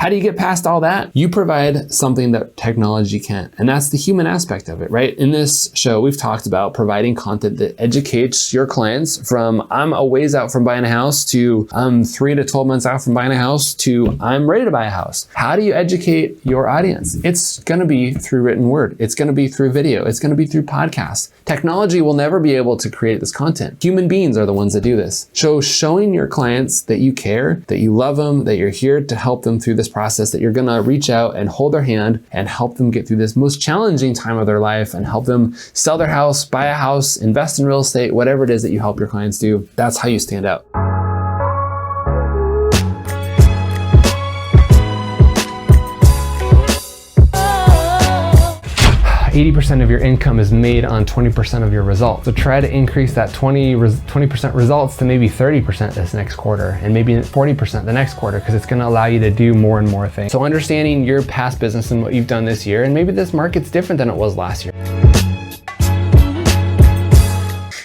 How do you get past all that? You provide something that technology can't, and that's the human aspect of it, right? In this show, we've talked about providing content that educates your clients from I'm a ways out from buying a house to I'm 3 to 12 months out from buying a house to I'm ready to buy a house. How do you educate your audience? It's gonna be through written word. It's gonna be through video. It's gonna be through podcasts. Technology will never be able to create this content. Human beings are the ones that do this. So showing your clients that you care, that you love them, that you're here to help them through this process, that you're gonna reach out and hold their hand and help them get through this most challenging time of their life and help them sell their house, buy a house, invest in real estate, whatever it is that you help your clients do. That's how you stand out. 80% of your income is made on 20% of your results. So try to increase that 20% results to maybe 30% this next quarter and maybe 40% the next quarter, because it's gonna allow you to do more and more things. So understanding your past business and what you've done this year, and maybe this market's different than it was last year.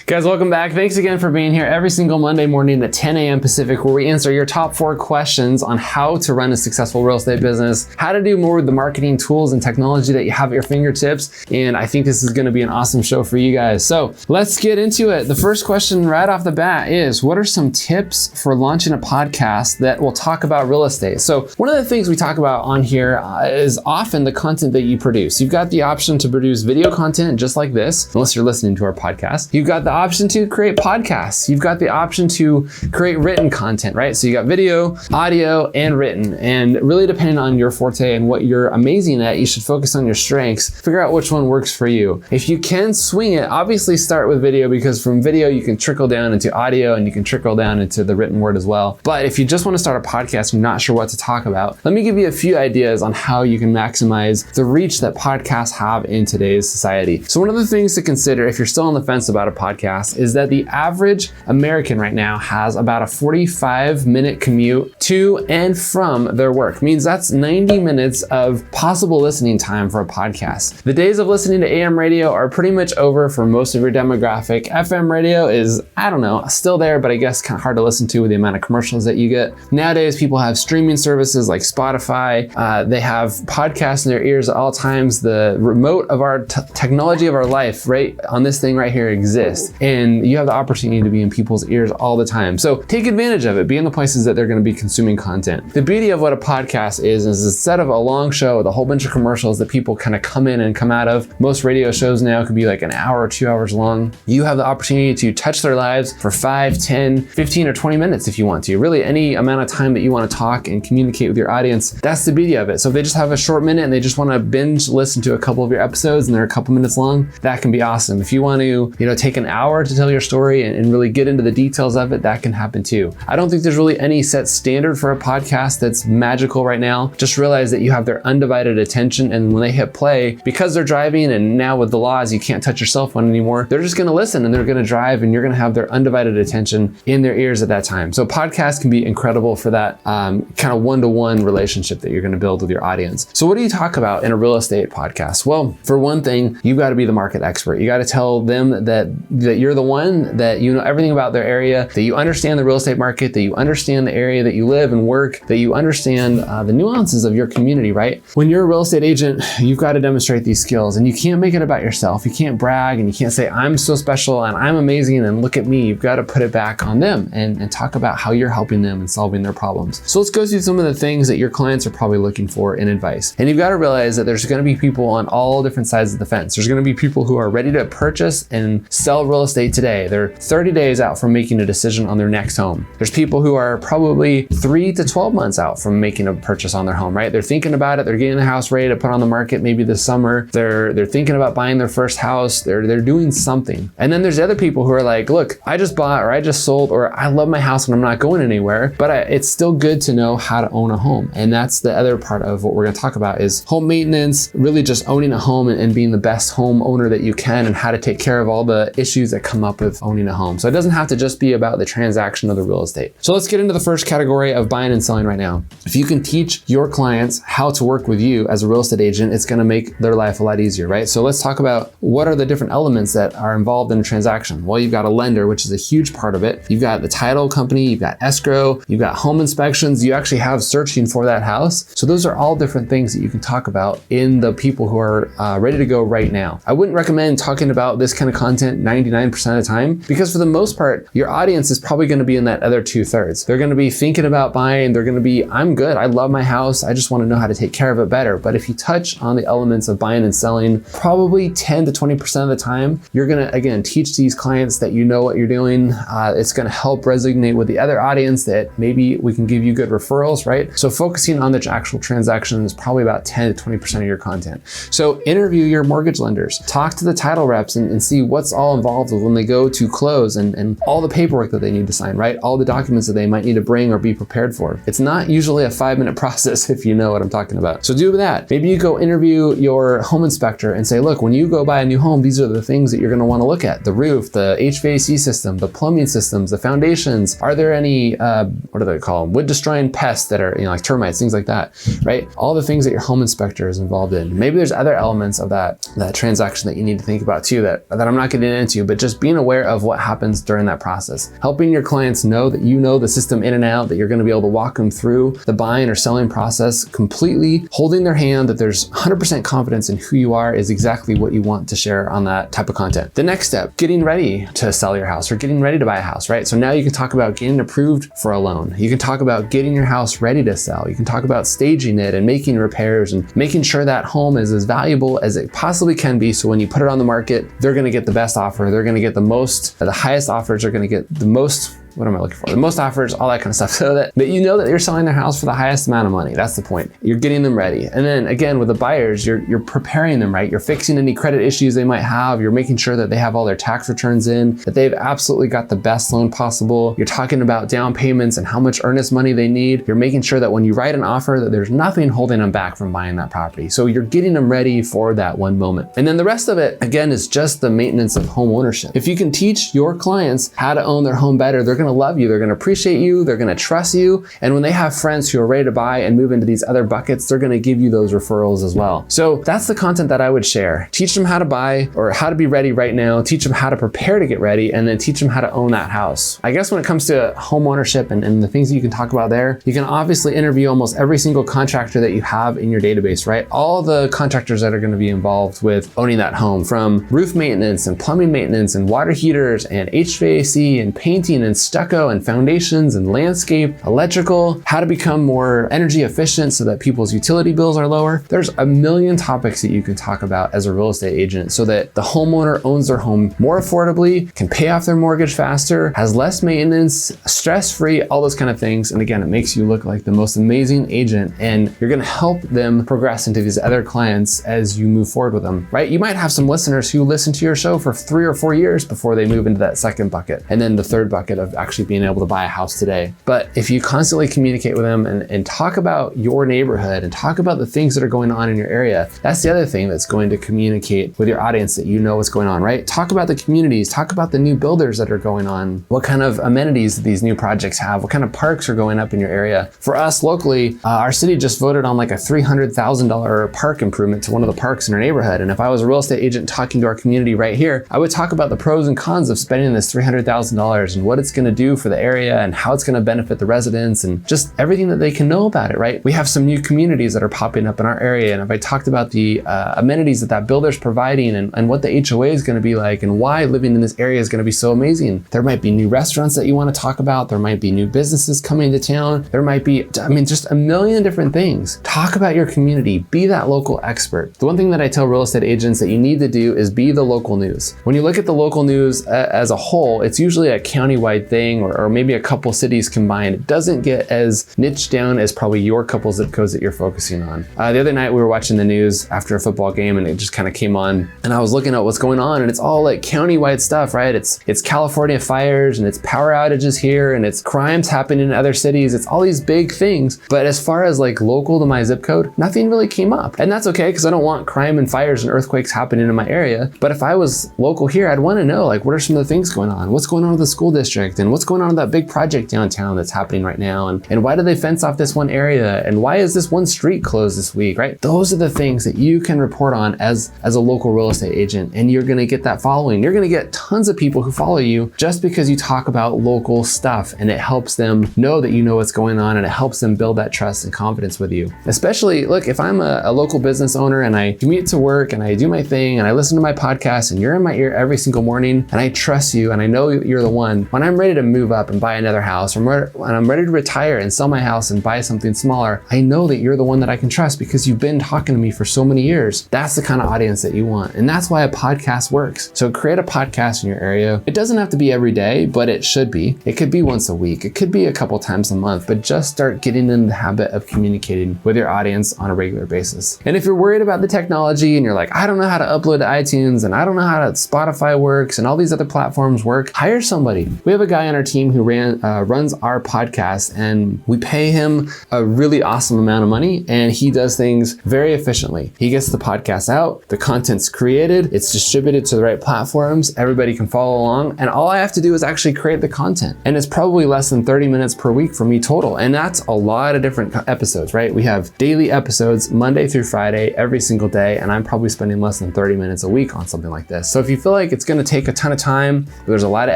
Guys, welcome back. Thanks again for being here every single Monday morning at 10 a.m. Pacific, where we answer your top 4 questions on how to run a successful real estate business, how to do more with the marketing tools and technology that you have at your fingertips. And I think this is gonna be an awesome show for you guys. So let's get into it. The first question right off the bat is, what are some tips for launching a podcast that will talk about real estate? So one of the things we talk about on here is often the content that you produce. You've got the option to produce video content just like this, unless you're listening to our podcast. You've got the option to create podcasts. You've got the option to create written content, right? So you got video, audio, and written. And really depending on your forte and what you're amazing at, you should focus on your strengths. Figure out which one works for you. If you can swing it, obviously start with video, because from video you can trickle down into audio and you can trickle down into the written word as well. But if you just want to start a podcast and you're not sure what to talk about, let me give you a few ideas on how you can maximize the reach that podcasts have in today's society. So one of the things to consider if you're still on the fence about a podcast is that the average American right now has about a 45-minute commute to and from their work. Means that's 90 minutes of possible listening time for a podcast. The days of listening to AM radio are pretty much over for most of your demographic. FM radio is, I don't know, still there, but I guess kind of hard to listen to with the amount of commercials that you get. Nowadays, people have streaming services like Spotify. They have podcasts in their ears at all times. The remote of our technology of our life, right on this thing right here exists. And you have the opportunity to be in people's ears all the time. So take advantage of it. Be in the places that they're going to be consuming content. The beauty of what a podcast is instead of a long show with a whole bunch of commercials that people kind of come in and come out of, most radio shows now could be like an hour or 2 hours long. You have the opportunity to touch their lives for 5, 10, 15, or 20 minutes if you want to. Really any amount of time that you want to talk and communicate with your audience. That's the beauty of it. So if they just have a short minute and they just want to binge listen to a couple of your episodes and they're a couple minutes long, that can be awesome. If you want to, take an hour to tell your story and really get into the details of it, that can happen too. I don't think there's really any set standard for a podcast that's magical right now. Just realize that you have their undivided attention, and when they hit play, because they're driving and now with the laws you can't touch your cell phone anymore, they're just gonna listen and they're gonna drive and you're gonna have their undivided attention in their ears at that time. So podcasts can be incredible for that kind of one-to-one relationship that you're gonna build with your audience. So what do you talk about in a real estate podcast? Well, for one thing, you've got to be the market expert. You got to tell them that you're the one, that you know everything about their area, that you understand the real estate market, that you understand the area that you live and work, that you understand the nuances of your community, right? When you're a real estate agent, you've got to demonstrate these skills, and you can't make it about yourself. You can't brag and you can't say, I'm so special and I'm amazing and look at me. You've got to put it back on them and talk about how you're helping them and solving their problems. So let's go through some of the things that your clients are probably looking for in advice. And you've got to realize that there's going to be people on all different sides of the fence. There's going to be people who are ready to purchase and sell real estate today. They're 30 days out from making a decision on their next home. There's people who are probably 3 to 12 months out from making a purchase on their home, right? They're thinking about it. They're getting the house ready to put on the market maybe this summer. They're thinking about buying their first house. They're doing something. And then there's other people who are like, look, I just bought or I just sold or I love my house and I'm not going anywhere, but it's still good to know how to own a home. And that's the other part of what we're going to talk about is home maintenance, really just owning a home and being the best home owner that you can, and how to take care of all the issues that come up with owning a home. So it doesn't have to just be about the transaction of the real estate. So let's get into the first category of buying and selling right now. If you can teach your clients how to work with you as a real estate agent, it's going to make their life a lot easier, right? So let's talk about what are the different elements that are involved in a transaction. Well, you've got a lender, which is a huge part of it. You've got the title company, you've got escrow, you've got home inspections, you actually have searching for that house. So those are all different things that you can talk about in the people who are ready to go right now. I wouldn't recommend talking about this kind of content 99% of the time, because for the most part, your audience is probably going to be in that other 2/3. They're going to be thinking about buying. They're going to be, I'm good. I love my house. I just want to know how to take care of it better. But if you touch on the elements of buying and selling, probably 10 to 20% of the time, you're going to, again, teach these clients that you know what you're doing. It's going to help resonate with the other audience that maybe we can give you good referrals, right? So focusing on the actual transaction is probably about 10 to 20% of your content. So interview your mortgage lenders, talk to the title reps and see what's all involved when they go to close and all the paperwork that they need to sign, right? All the documents that they might need to bring or be prepared for. It's not usually a 5-minute process if you know what I'm talking about. So do that. Maybe you go interview your home inspector and say, look, when you go buy a new home, these are the things that you're going to want to look at: the roof, the HVAC system, the plumbing systems, the foundations. Are there any, what do they call them? Wood destroying pests that are, like termites, things like that, right? All the things that your home inspector is involved in. Maybe there's other elements of that transaction that you need to think about too that I'm not getting into, but just being aware of what happens during that process. Helping your clients know that you know the system in and out, that you're going to be able to walk them through the buying or selling process completely, holding their hand, that there's 100% confidence in who you are is exactly what you want to share on that type of content. The next step, getting ready to sell your house or getting ready to buy a house, right? So now you can talk about getting approved for a loan. You can talk about getting your house ready to sell. You can talk about staging it and making repairs and making sure that home is as valuable as it possibly can be. So when you put it on the market, they're going to get the best offer. They're going to get the highest offers are going to get the most, what am I looking for? The most offers, all that kind of stuff, so that you know that you're selling their house for the highest amount of money. That's the point. You're getting them ready. And then again, with the buyers, you're preparing them, right? You're fixing any credit issues they might have. You're making sure that they have all their tax returns in, that they've absolutely got the best loan possible. You're talking about down payments and how much earnest money they need. You're making sure that when you write an offer, that there's nothing holding them back from buying that property. So you're getting them ready for that one moment. And then the rest of it, again, is just the maintenance of home ownership. If you can teach your clients how to own their home better, they're going to love you. They're going to appreciate you. They're going to trust you. And when they have friends who are ready to buy and move into these other buckets, they're going to give you those referrals as well. So that's the content that I would share. Teach them how to buy or how to be ready right now. Teach them how to prepare to get ready, and then teach them how to own that house. I guess when it comes to home ownership and the things that you can talk about there, you can obviously interview almost every single contractor that you have in your database, right? All the contractors that are going to be involved with owning that home, from roof maintenance and plumbing maintenance and water heaters and HVAC and painting and stucco and foundations and landscape, electrical, how to become more energy efficient so that people's utility bills are lower. There's a million topics that you can talk about as a real estate agent so that the homeowner owns their home more affordably, can pay off their mortgage faster, has less maintenance, stress-free, all those kind of things. And again, it makes you look like the most amazing agent, and you're going to help them progress into these other clients as you move forward with them, right? You might have some listeners who listen to your show for 3 or 4 years before they move into that second bucket, and then the third bucket of actually being able to buy a house today. But if you constantly communicate with them and talk about your neighborhood and talk about the things that are going on in your area, that's the other thing that's going to communicate with your audience that you know what's going on, right? Talk about the communities, talk about the new builders that are going on, what kind of amenities these new projects have, what kind of parks are going up in your area. For us locally, our city just voted on like a $300,000 park improvement to one of the parks in our neighborhood. And if I was a real estate agent talking to our community right here, I would talk about the pros and cons of spending this $300,000 and what it's going to do for the area and how it's going to benefit the residents and just everything that they can know about it, right? We have some new communities that are popping up in our area. And if I talked about the amenities that builder's providing and what the HOA is going to be like and why living in this area is going to be so amazing, there might be new restaurants that you want to talk about. There might be new businesses coming to town. There might be, just a million different things. Talk about your community. Be that local expert. The one thing that I tell real estate agents that you need to do is be the local news. When you look at the local news as a whole, it's usually a county-wide thing. thing, or maybe a couple cities combined. It doesn't get as niched down as probably your couple zip codes that you're focusing on. The other night we were watching the news after a football game, and it just kind of came on, and I was looking at what's going on, and it's all like county-wide stuff, right? It's California fires, and it's power outages here, and it's crimes happening in other cities. It's all these big things. But as far as like local to my zip code, nothing really came up. And that's okay, because I don't want crime and fires and earthquakes happening in my area. But if I was local here, I'd want to know, like, what are some of the things going on? What's going on with the school district? And what's going on with that big project downtown that's happening right now? And why do they fence off this one area? And why is this one street closed this week, right? Those are the things that you can report on as a local real estate agent, and you're gonna get that following. You're gonna get tons of people who follow you just because you talk about local stuff, and it helps them know that you know what's going on, and it helps them build that trust and confidence with you. Especially, look, if I'm a local business owner and I commute to work and I do my thing and I listen to my podcast and you're in my ear every single morning, and I trust you and I know you're the one, when I'm ready to move up and buy another house, when I'm ready to retire and sell my house and buy something smaller, I know that you're the one that I can trust because you've been talking to me for so many years. That's the kind of audience that you want. And that's why a podcast works. So create a podcast in your area. It doesn't have to be every day, but it should be. It could be once a week. It could be a couple times a month, but just start getting in the habit of communicating with your audience on a regular basis. And if you're worried about the technology and you're like, I don't know how to upload to iTunes, and I don't know how to Spotify works and all these other platforms work, hire somebody. We have a guy on our team who runs our podcast, and we pay him a really awesome amount of money, and he does things very efficiently. He gets the podcast out, the content's created, it's distributed to the right platforms, everybody can follow along, and all I have to do is actually create the content. And it's probably less than 30 minutes per week for me total. And that's a lot of different episodes, right? We have daily episodes Monday through Friday, every single day, and I'm probably spending less than 30 minutes a week on something like this. So if you feel like it's gonna take a ton of time, or there's a lot of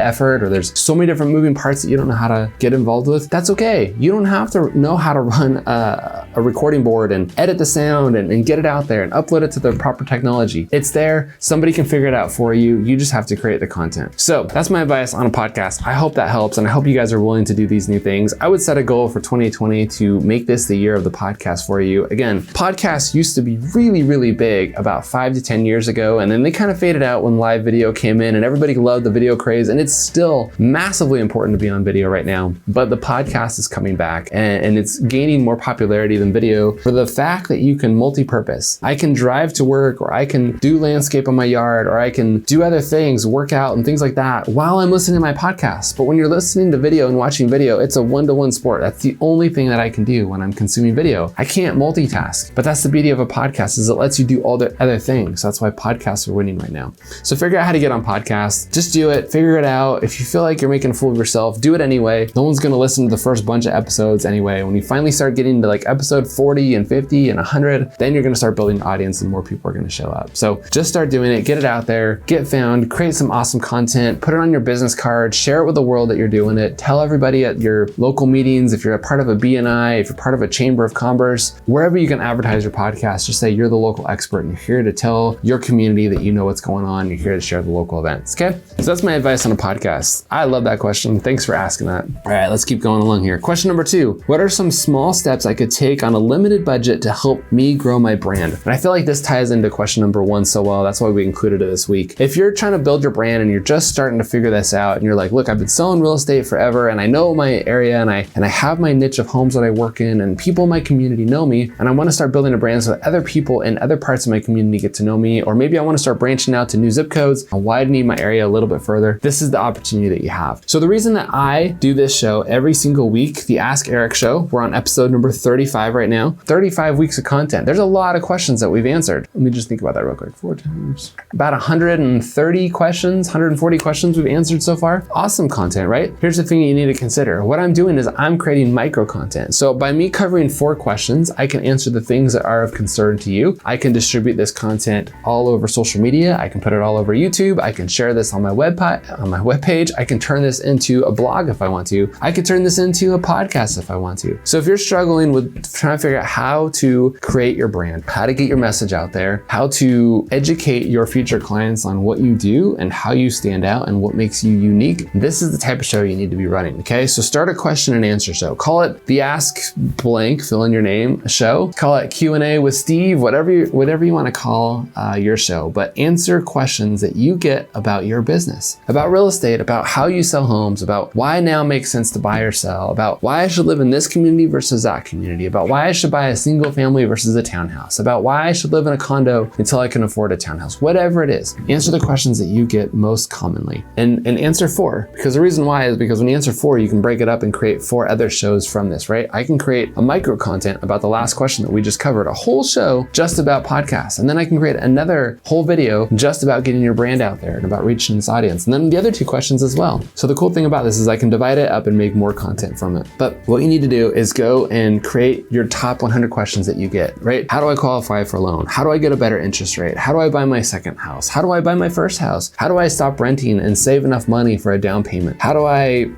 effort, or there's so many different moving parts that you don't know how to get involved with, that's okay. You don't have to know how to run a recording board and edit the sound and get it out there and upload it to the proper technology. It's there, somebody can figure it out for you. You just have to create the content. So that's my advice on a podcast. I hope that helps, and I hope you guys are willing to do these new things. I would set a goal for 2020 to make this the year of the podcast for you. Again, podcasts used to be really, really big about 5 to 10 years ago, and then they kind of faded out when live video came in, and everybody loved the video craze, and it's still massively important to be on video right now. But the podcast is coming back, and it's gaining more popularity than video for the fact that you can multi-purpose. I can drive to work, or I can do landscape on my yard, or I can do other things, work out and things like that while I'm listening to my podcast. But when you're listening to video and watching video, it's a one-to-one sport. That's the only thing that I can do when I'm consuming video. I can't multitask, but that's the beauty of a podcast, is it lets you do all the other things. That's why podcasts are winning right now. So figure out how to get on podcasts. Just do it, figure it out. If you feel like you're making a fool of yourself, do it anyway. No one's gonna listen to the first bunch of episodes anyway. When you finally start getting to like episode 40 and 50 and 100, then you're gonna start building an audience and more people are gonna show up. So just start doing it, get it out there, get found, create some awesome content, put it on your business card, share it with the world that you're doing it, tell everybody at your local meetings, if you're a part of a BNI, if you're part of a chamber of commerce, wherever you can advertise your podcast, just say you're the local expert and you're here to tell your community that you know what's going on, you're here to share the local events, okay? So that's my advice on a podcast. I love that question. Thanks for asking that. All right, let's keep going along here. Question number 2, what are some small steps I could take on a limited budget to help me grow my brand? And I feel like this ties into question number 1 so well. That's why we included it this week. If you're trying to build your brand and you're just starting to figure this out and you're like, look, I've been selling real estate forever and I know my area and I have my niche of homes that I work in and people in my community know me, and I want to start building a brand so that other people in other parts of my community get to know me, or maybe I want to start branching out to new zip codes and widening my area a little bit further. This is the opportunity that you have. So the reason that I do this show every single week, the Ask Erik show, we're on episode number 35 right now, 35 weeks of content. There's a lot of questions that we've answered. Let me just think about that real quick. 4 times, about 130 questions, 140 questions we've answered so far. Awesome content, right? Here's the thing you need to consider. What I'm doing is I'm creating micro content. So by me covering 4 questions, I can answer the things that are of concern to you. I can distribute this content all over social media. I can put it all over YouTube. I can share this on my webpage. I can turn this into a blog if I want to. I could turn this into a podcast if I want to. So if you're struggling with trying to figure out how to create your brand, how to get your message out there, how to educate your future clients on what you do and how you stand out and what makes you unique. This is the type of show you need to be running, okay? So start a question and answer show. Call it the Ask Blank, fill in your name show. Call it Q&A with Steve, whatever you want to call your show, but answer questions that you get about your business, about real estate, about how you sell homes, about why now makes sense to buy or sell, about why I should live in this community versus that community, about why I should buy a single family versus a townhouse, about why I should live in a condo until I can afford a townhouse, whatever it is. Answer the questions that you get most commonly and answer 4, because the reason why is because when you answer 4, you can break it up and create 4 other shows from this, right? I can create a micro content about the last question that we just covered, a whole show just about podcasts. And then I can create another whole video just about getting your brand out there and about reaching this audience. And then the other 2 questions as well. So the cool thing about this is I can divide it up and make more content from it. But what you need to do is go and create your top 100 questions that you get, right? How do I qualify for a loan? How do I get a better interest rate? How do I buy my second house? How do I buy my first house? How do I stop renting and save enough money for a down payment? How do I,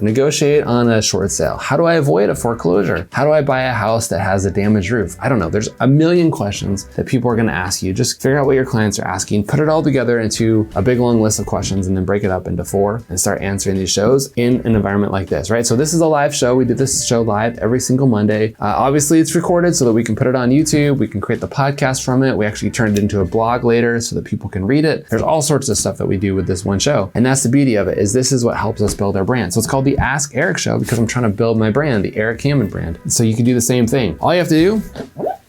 negotiate on a short sale? How do I avoid a foreclosure? How do I buy a house that has a damaged roof? I don't know. There's a million questions that people are going to ask you. Just figure out what your clients are asking, put it all together into a big long list of questions, and then break it up into 4 and start answering these shows in an environment like this, right? So this is a live show. We do this show live every single Monday. Obviously it's recorded so that we can put it on YouTube. We can create the podcast from it. We actually turn it into a blog later so that people can read it. There's all sorts of stuff that we do with this one show. And that's the beauty of it, is this is what helps us build our brand. So it's called the Ask Erik Show because I'm trying to build my brand, the Erik Hammond brand. So you can do the same thing. All you have to do,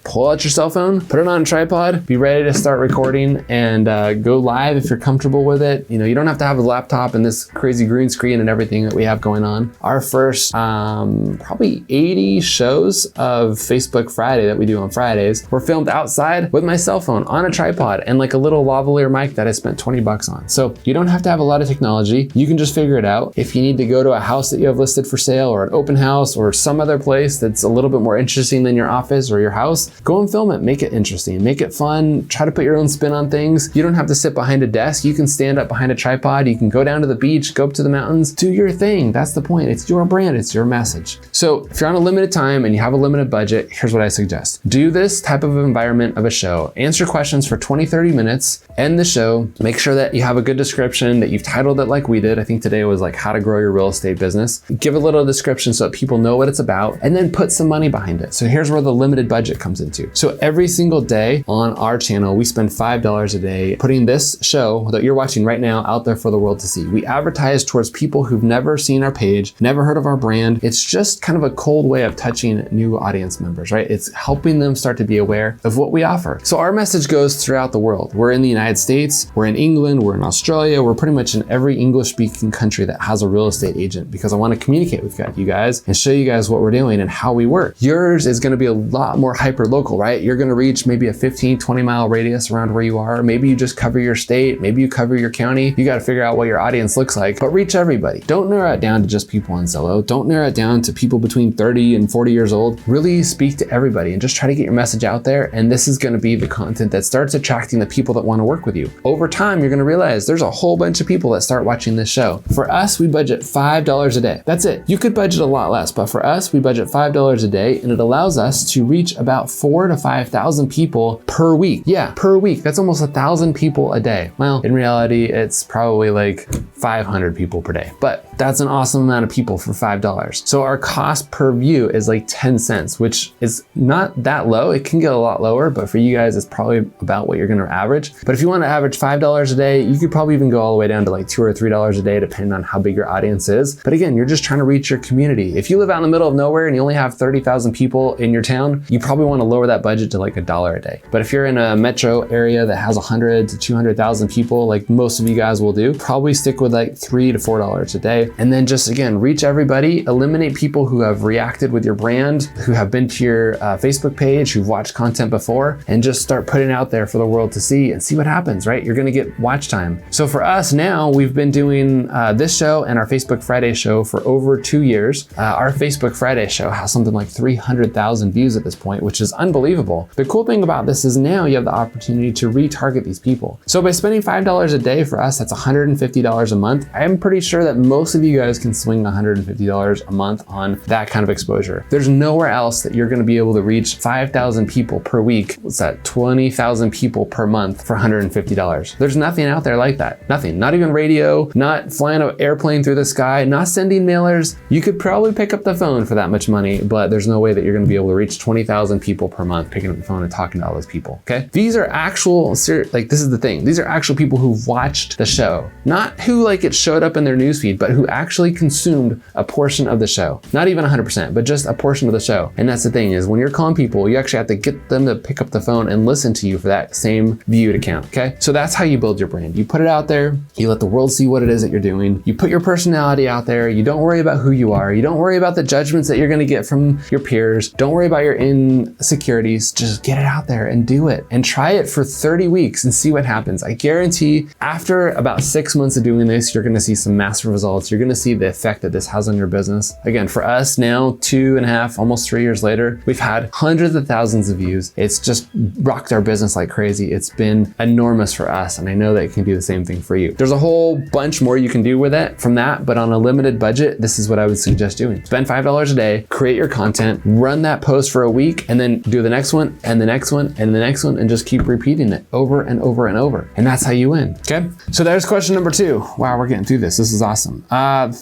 pull out your cell phone, put it on a tripod, be ready to start recording, and go live if you're comfortable with it. You know, you don't have to have a laptop and this crazy green screen and everything that we have going on. Our first probably 80 shows of Facebook Friday that we do on Fridays were filmed outside with my cell phone on a tripod and like a little lavalier mic that I spent 20 bucks on. So you don't have to have a lot of technology. You can just figure it out. If you need to go to a house that you have listed for sale or an open house or some other place that's a little bit more interesting than your office or your house, go and film it, make it interesting, make it fun, try to put your own spin on things. You don't have to sit behind a desk. You can stand up behind a tripod. You can go down to the beach, go up to the mountains, do your thing. That's the point. It's your brand, it's your message. So if you're on a limited time and you have a limited budget, here's what I suggest. Do this type of environment of a show. Answer questions for 20, 30 minutes, end the show, make sure that you have a good description, that you've titled it like we did. I think today was like how to grow your real estate business. Give a little description so that people know what it's about, and then put some money behind it. So here's where the limited budget comes into. So every single day on our channel, we spend $5 a day putting this show that you're watching right now out there for the world to see. We advertise towards people who've never seen our page, never heard of our brand. It's just kind of a cold way of touching new audience members, right? It's helping them start to be aware of what we offer. So our message goes throughout the world. We're in the United States, we're in England, we're in Australia, we're pretty much in every English-speaking country that has a real estate agent, because I want to communicate with you guys and show you guys what we're doing and how we work. Yours is going to be a lot more hyper-local, right? You're going to reach maybe a 15, 20 mile radius around where you are. Maybe you just cover your state. Maybe you cover your county. You got to figure out what your audience looks like, but reach everybody. Don't narrow it down to just people on Zillow. Don't narrow it down to people between 30 and 40 years old. Really speak to everybody and just try to get your message out there. And this is going to be the content that starts attracting the people that want to work with you. Over time, you're going to realize there's a whole bunch of people that start watching this show. For us, we budget $5 a day. That's it. You could budget a lot less, but for us, we budget $5 a day, and it allows us to reach about 4,000 to 5,000 people per week. Yeah, per week. That's almost 1,000 people a day. Well, in reality, it's probably like 500 people per day, but that's an awesome amount of people for $5. So our cost per view is like 10 cents, which is not that low. It can get a lot lower, but for you guys, it's probably about what you're going to average. But if you want to average $5 a day, you could probably even go all the way down to like $2 or $3 a day, depending on how big your audience is. But again, you're just trying to reach your community. If you live out in the middle of nowhere and you only have 30,000 people in your town, you probably want to lower that budget to like $1 a day. But if you're in a metro area that has 100 to 200,000 people, like most of you guys will do, probably stick with like $3 to $4 a day. And then just again, reach everybody, eliminate people who have reacted with your brand, who have been to your Facebook page, who've watched content before, and just start putting it out there for the world to see and see what happens, right? You're gonna get watch time. So for us now, we've been doing this show and our Facebook Friday show for over 2 years. Our Facebook Friday show has something like 300,000 views at this point, which is unbelievable. The cool thing about this is now you have the opportunity to retarget these people. So by spending $5 a day for us, that's $150 a month, I'm pretty sure that most of you guys can swing $150 a month on that kind of exposure. There's nowhere else that you're gonna be able to reach 5,000 people per week. What's that? 20,000 people per month for $150. There's nothing out there like that. Nothing. Not even radio, not flying an airplane through the sky, not sending mailers. You could probably pick up the phone for that much money, but there's no way that you're gonna be able to reach 20,000 people per month picking up the phone and talking to all those people, okay? These are actual, like this is the thing, these are actual people who've watched the show. Not who like it showed up in their newsfeed, but who actually consumed a portion of the show. Not even 100%, but just a portion of the show. And that's the thing is when you're calling people, you actually have to get them to pick up the phone and listen to you for that same viewed account, okay? So that's how you build your brand. You put it out there, you let the world see what it is that you're doing, you put your personality out there, you don't worry about who you are, you don't worry about the judgments that you're gonna get from your peers, don't worry about your insecurities, just get it out there and do it. And try it for 30 weeks and see what happens. I guarantee after about 6 months of doing this, you're gonna see some massive results. You're gonna see the effect that this has on your business. Again, for us now, 2.5, almost 3 years later, we've had hundreds of thousands of views. It's just rocked our business like crazy. It's been enormous for us, and I know that it can do the same thing for you. There's a whole bunch more you can do with it from that, but on a limited budget, this is what I would suggest doing. Spend $5 a day, create your content, run that post for a week, and then do the next one, and the next one, and the next one, and just keep repeating it over and over and over. And that's how you win, okay? So there's question number 2. Wow, we're getting through this. This is awesome.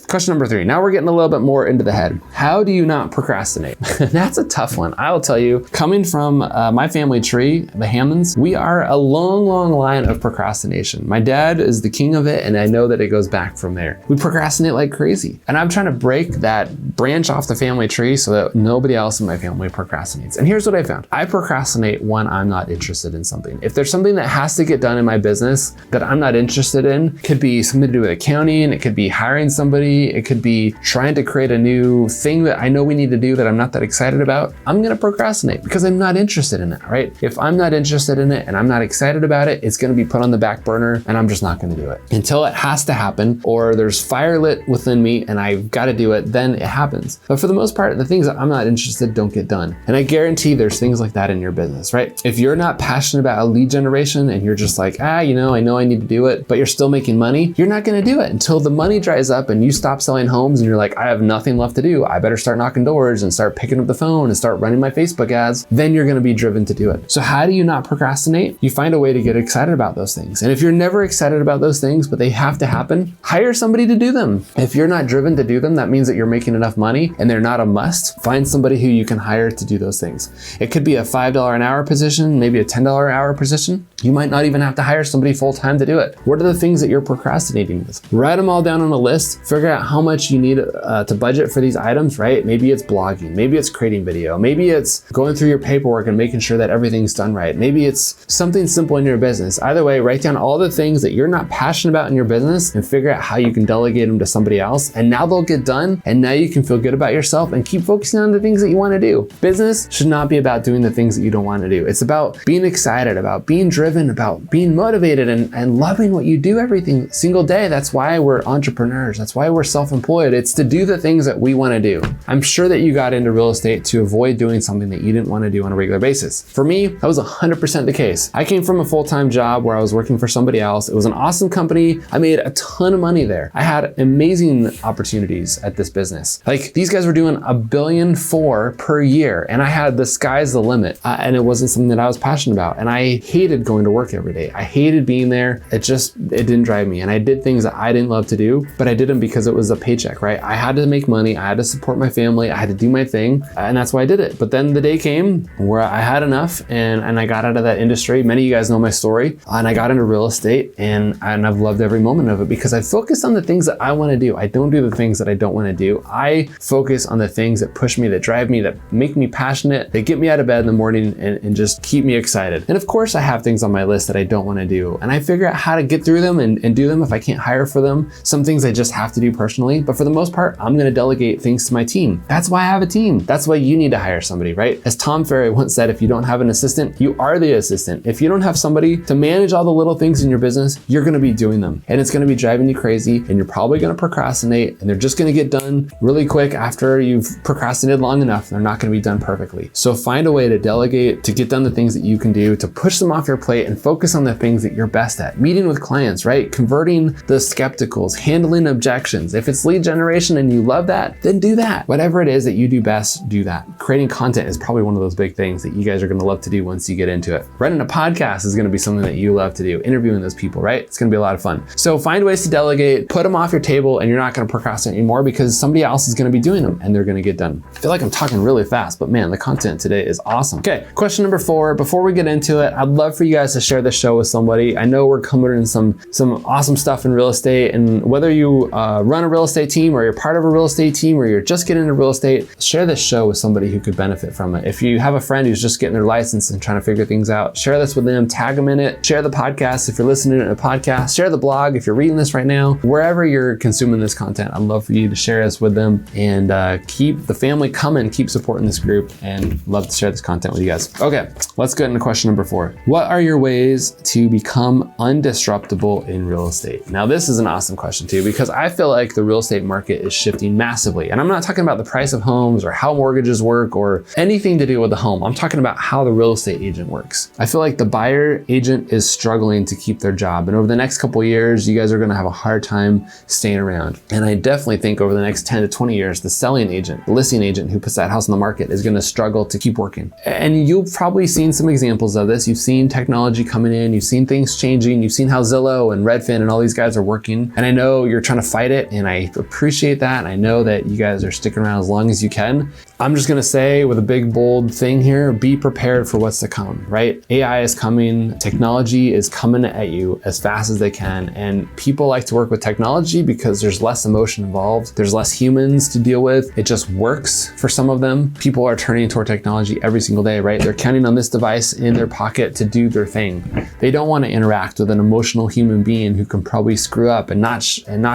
Question number 3. Now we're getting a little bit more into the head. How do you not procrastinate? That's a tough one. I will tell you, coming from my family tree, the Hammonds, we are a long, long line of procrastination. My dad is the king of it, and I know that it goes back from there. We procrastinate like crazy. And I'm trying to break that branch off the family tree so that nobody else in my family procrastinates. And here's what I found. I procrastinate when I'm not interested in something. If there's something that has to get done in my business that I'm not interested in, could be something to do with accounting, it could be hiring somebody, it could be trying to create a new thing that I know we need to do that I'm not that excited about, I'm gonna procrastinate because I'm not interested in it, right? If I'm not interested in it and I'm not excited about it, it's gonna be put on the back burner and I'm just not gonna do it. Until it has to happen or there's fire lit within me and I've gotta do it, then it happens. But for the most part, the things that I'm not interested don't get done. And I guarantee there's things like that in your business, right? If you're not passionate about a lead generation and you're just like, I know I need to do it, but you're still making money, you're not gonna do it until the money dries up and you stop selling homes and you're like, I have nothing left to do. I better start knocking doors and start picking up the phone and start running my Facebook ads. Then you're gonna be driven to do it. So how do you not procrastinate? You find a way to get excited about those things. And if you're never excited about those things, but they have to happen, hire somebody to do them. If you're not driven to do them, that means that you're making enough money and they're not a must. Find somebody who you can hire to do those things. It could be a $5 an hour position, maybe a $10 an hour position. You might not even have to hire somebody full-time to do it. What are the things that you're procrastinating with? Write them all down on a list, figure out how much you need to budget for these items, right? Maybe it's blogging, maybe it's creating video, maybe it's going through your paperwork and making sure that everything's done right. Maybe it's something simple in your business. Either way, write down all the things that you're not passionate about in your business and figure out how you can delegate them to somebody else. And now they'll get done. And now you can feel good about yourself and keep focusing on the things that you want to do. Business should not be about doing the things that you don't want to do. It's about being excited, about being driven, about being motivated and loving what you do every single day. That's why we're entrepreneurs. That's why we're self-employed. It's to do the things that we want to do. I'm sure that you got into real estate to avoid doing something that you didn't want to do on a regular basis. For me, that was 100% the case. I came from a full-time job where I was working for somebody else. It was an awesome company. I made a ton of money there. I had amazing opportunities at this business. Like these guys were doing $1.4 billion per year and I had the sky's the limit and it wasn't something that I was passionate about. And I hated going to work every day. I hated being there. It didn't drive me. And I did things that I didn't love to do, but I did them because it was a paycheck, right? I had to make money. I had to support my family. I had to do my thing. And that's why I did it. But then the day came where I had enough and I got out of that industry. Many of you guys know my story. And I got into real estate and I've loved every moment of it because I focused on the things that I want to do. I don't do the things that I don't want to do. I focus on the things that push me, that drive me, that make me passionate, that get me out of bed in the morning and just keep me excited. And of course I have things on my list that I don't want to do. And I figure out how to get through them and do them if I can't hire for them. Some things I just have to do personally, but for the most part, I'm going to delegate things to my team. That's why I have a team. That's why you need to hire somebody, right? As Tom Ferry once said, if you don't have an assistant, you are the assistant. If you don't have somebody to manage all the little things in your business, you're going to be doing them and it's going to be driving you crazy and you're probably going to procrastinate and they're just going to get done really quick after you've procrastinated long enough. They're not going to be done perfectly. So find a way to delegate, to get done the things that you can do, to push them off your plate and focus on the things that you're best at. Meeting with clients, right? Converting the skepticals, handling objections. If it's lead generation and you love that, then do that. Whatever it is that you do best, do that. Creating content is probably one of those big things that you guys are gonna love to do once you get into it. Running a podcast is gonna be something that you love to do. Interviewing those people, right? It's gonna be a lot of fun. So find ways to delegate, put them off your table, and you're not gonna procrastinate anymore because somebody else is gonna be doing them and they're gonna get done. I feel like I'm talking really fast, but man, the content today is awesome. Okay, question number 4. Before we get into it, I'd love for you guys to share this show with somebody. I know we're covering some awesome stuff in real estate, and whether you run a real estate team or you're part of a real estate team or you're just getting into real estate, share this show with somebody who could benefit from it. If you have a friend who's just getting their license and trying to figure things out, share this with them, tag them in it, share the podcast if you're listening to a podcast, share the blog if you're reading this right now, wherever you're consuming this content. I'd love for you to share this with them and keep the family coming, keep supporting this group, and love to share this content with you guys. Okay, let's get into question number 4. What are your ways to become undisruptable in real estate? Now, this is an awesome question too, because I feel like the real estate market is shifting massively. And I'm not talking about the price of homes or how mortgages work or anything to do with the home. I'm talking about how the real estate agent works. I feel like the buyer agent is struggling to keep their job. And over the next couple of years, you guys are gonna have a hard time staying around. And I definitely think over the next 10 to 20 years, the selling agent, the listing agent who puts that house on the market is gonna struggle to keep working. And you've probably seen some examples of this. You've seen technology coming in, you've seen things changing, you've seen how Zillow and Redfin and all these guys are working. And I know you're trying to fight it, and I appreciate that. And I know that you guys are sticking around as long as you can. I'm just gonna say with a big, bold thing here, be prepared for what's to come, right? AI is coming, technology is coming at you as fast as they can. And people like to work with technology because there's less emotion involved. There's less humans to deal with. It just works for some of them. People are turning toward technology every single day, right? They're counting on this device in their pocket to do their thing. They don't want to interact with an emotional human being who can probably screw up and not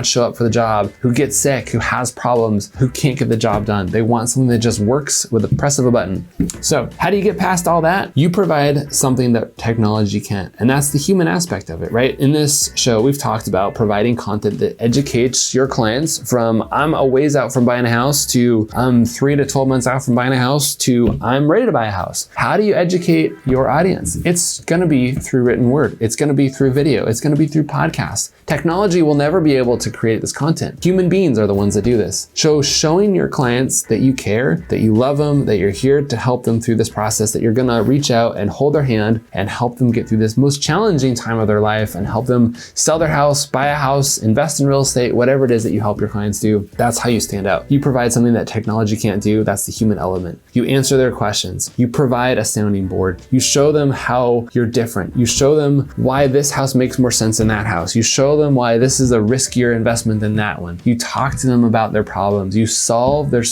show up for the job, who gets sick, who has problems, who can't get the job done. They want something that just works with the press of a button. So how do you get past all that? You provide something that technology can't, and that's the human aspect of it, right? In this show, we've talked about providing content that educates your clients from I'm a ways out from buying a house to I'm 3 to 12 months out from buying a house to I'm ready to buy a house. How do you educate your audience? It's gonna be through written word. It's gonna be through video. It's gonna be through podcasts. Technology will never be able to create this content. Human beings are the ones that do this. So showing your clients that you care, that you love them, that you're here to help them through this process, that you're gonna reach out and hold their hand and help them get through this most challenging time of their life and help them sell their house, buy a house, invest in real estate, whatever it is that you help your clients do. That's how you stand out. You provide something that technology can't do. That's the human element. You answer their questions. You provide a sounding board. You show them how you're different. You show them why this house makes more sense than that house. You show them why this is a riskier investment than that one. You talk to them about their problems. You solve their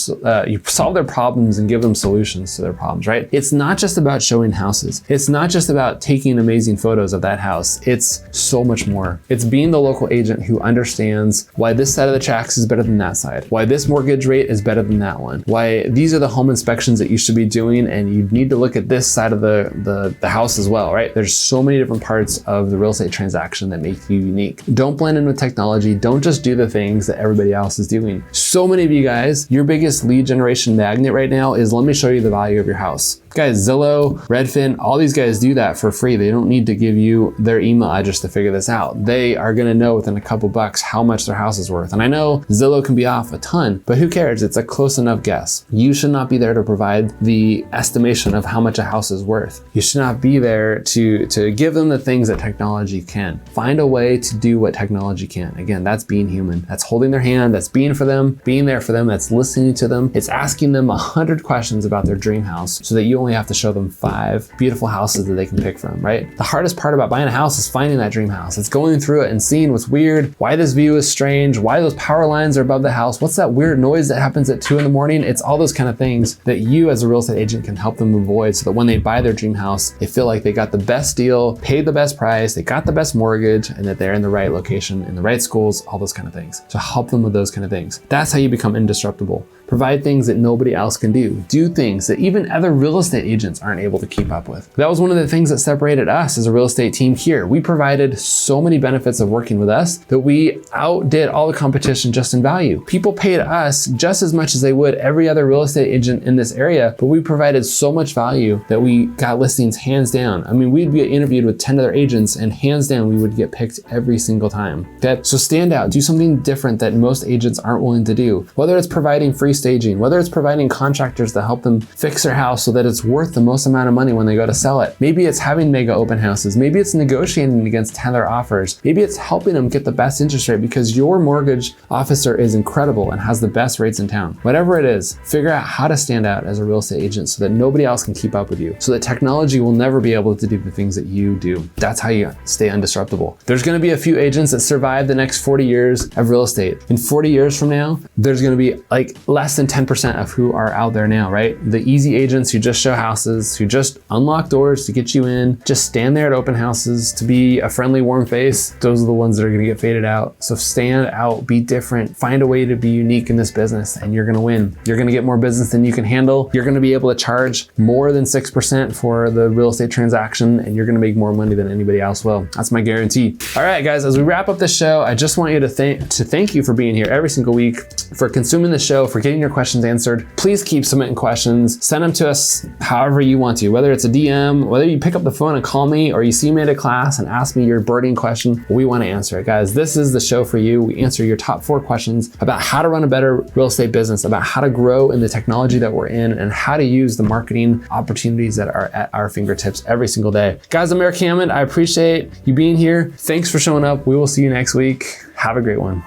problems and give them solutions to their problems, right? It's not just about showing houses. It's not just about taking amazing photos of that house. It's so much more. It's being the local agent who understands why this side of the tracks is better than that side, why this mortgage rate is better than that one, why these are the home inspections that you should be doing, and you need to look at this side of the house as well, right? There's so many different parts of the real estate transaction that make you unique. Don't blend in with technology. Don't just do the things that everybody else is doing. So many of you guys, your biggest lead generation magnet right now is let me show you the value of your house. Guys, Zillow, Redfin, all these guys do that for free. They don't need to give you their email address to figure this out. They are gonna know within a couple bucks how much their house is worth. And I know Zillow can be off a ton, but who cares? It's a close enough guess. You should not be there to provide the estimation of how much a house is worth. You should not be there to give them the things that technology can. Find a way to do what technology can. Again, that's being human. That's holding their hand, that's being for them, being there for them, that's listening to them. It's asking them 100 questions about their dream house so that you only have to show them 5 beautiful houses that they can pick from, right? The hardest part about buying a house is finding that dream house. It's going through it and seeing what's weird, why this view is strange, why those power lines are above the house, what's that weird noise that happens at 2 in the morning? It's all those kind of things that you as a real estate agent can help them avoid so that when they buy their dream house, they feel like they got the best deal, paid the best price, they got the best mortgage, and that they're in the right location, in the right schools, all those kind of things. So help them with those kind of things. That's how you become indestructible. provide things that nobody else can do things that even other real estate agents aren't able to keep up with. That was one of the things that separated us as a real estate team here. We provided so many benefits of working with us that we outdid all the competition just in value. People paid us just as much as they would every other real estate agent in this area, but we provided so much value that we got listings hands down. I mean, we'd be interviewed with 10 other agents and hands down, we would get picked every single time. Okay? So stand out, do something different that most agents aren't willing to do. Whether it's providing free staging, whether it's providing contractors to help them fix their house so that it's worth the most amount of money when they go to sell it. Maybe it's having mega open houses. Maybe it's negotiating against teller offers. Maybe it's helping them get the best interest rate because your mortgage officer is incredible and has the best rates in town. Whatever it is, figure out how to stand out as a real estate agent so that nobody else can keep up with you, so that technology will never be able to do the things that you do. That's how you stay undestructible. There's gonna be a few agents that survive the next 40 years of real estate. In 40 years from now, there's gonna be like less than 10% of who are out there now, right? The easy agents who just show houses, who just unlock doors to get you in, just stand there at open houses to be a friendly, warm face. Those are the ones that are gonna get faded out. So stand out, be different, find a way to be unique in this business and you're gonna win. You're gonna get more business than you can handle. You're gonna be able to charge more than 6% for the real estate transaction and you're gonna make more money than anybody else will. That's my guarantee. All right, guys, as we wrap up this show, I just want you to thank you for being here every single week, for consuming the show, for getting your questions answered. Please keep submitting questions. Send them to us however you want to, whether it's a DM, whether you pick up the phone and call me, or you see me at a class and ask me your burning question. We want to answer it, guys. This is the show for you. We answer your top 4 questions about how to run a better real estate business, about how to grow in the technology that we're in, and how to use the marketing opportunities that are at our fingertips every single day. Guys, I'm Erik Hammond. I appreciate you being here. Thanks for showing up. We will see you next week. Have a great one.